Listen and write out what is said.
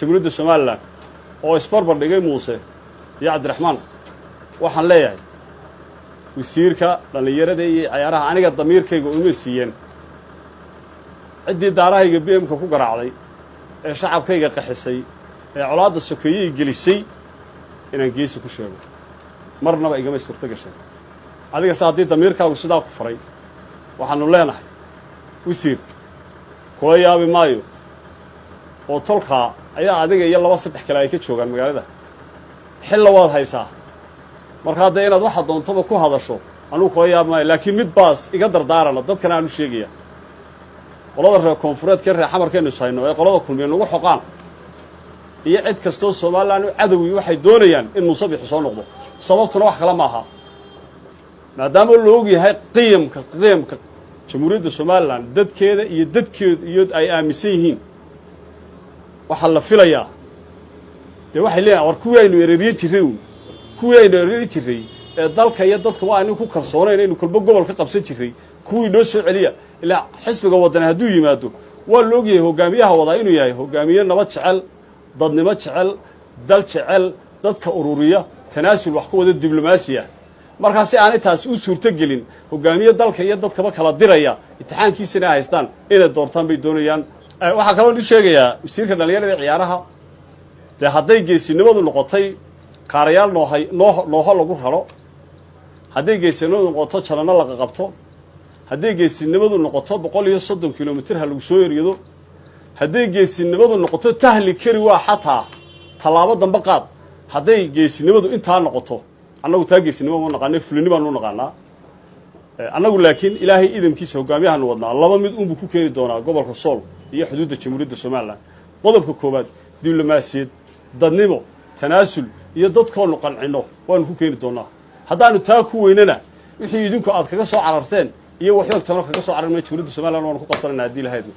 jamhuuriyadda Soomaaliland oo isbarbar dhigay Muuse iyo Cabdiraxmaan waxaan leeyahay wasiirka dhalinyarada iyo ciyaaraha aniga damiirkayga uma siiyeen cidii daarahayga BM-ka ku garaacday ee shacabkayga qaxisay ee colaadda sokeeyay gelisay inaan geesi ku sheego marnaba igama suurto gashay adiga saadii damiirkaagu sidaa ku faray waxaanu leenahay wasiir kula yaabi maayo oo tolka ayaa adiga iyo laba saddex kale ay ka joogaan magaalada xil waad haysaa marka hadda inaad waxa doontaba ku hadasho anu kula yaabi maayo laakiin mid baas iga dardaarana dadkana aanu sheegaya qolada reer koonfureedka reer xamarkeenu sayno ee qolada kulmiye nagu xoqaan iyo cid kastoo Soomaaliland u cadowi waxay doonayaan in Muuse Biixi soo noqdo sababtuna wax kala ma aha maadaama loo og yahay qiyamka jamhuuriyadda Soomaaliland dadkeeda iyo ay aaminsan yihiin waxa la filayaa waxay leeyahay war kuwii aynu ereeriye jiray ee dalka iyo dadku waa inuu ku kalsooneen inuu kulba gobol ka qabsan jiray kuwii noo soo celiya ilaa xisbiga wadana haduu yimaado waa loo og yahay hogaamiyaha wada inuu yahay hogaamiye nabad jecel dadnimo jecel dal jecel dadka ururiya tanaasul wax ku wada diblomaasiya markaas aan intaas u suurto gelin hogaamiye dalka iyo dadkaba kala diraya imtixaankiisana haystaan inay doortaan bay doonayaan waxa kale oo sheegayaa wasiirka dhalinyarada ciyaaraha hadday geesinimadu noqotay kaarayaal nooha lagu raro hadday geesinimadu noqoto jalano laga qabto hadday geesinimadu noqoto 130 kilomitir ha lagu soo yeeriyo hadday geesinimadu noqoto tahli kari waa xataa talaabo dambe qaad hadday geesinimadu intaa noqoto annagu taa geesinimadu naqaanay fulinimo aanu naqaanaa annagu laakiin ilaahay idamkiisa hogaamiyahan wadnaa laba mid uu ku keeni doonaa gobolka Sool iyo xuduudda jamhuuriyadda Soomaaliland qodobka koobaad diblomaasiyad dadnimo tanaasul iyo dadkoonu qancino waan ku keeni doonaa haddaanu taa ku weynana wixii idinku aad kaga soo cararteen iyo waxyoogtana kaga soo cararmay jamhuuriyadda Soomaaliland waan ku qabsanaa hadii la haydo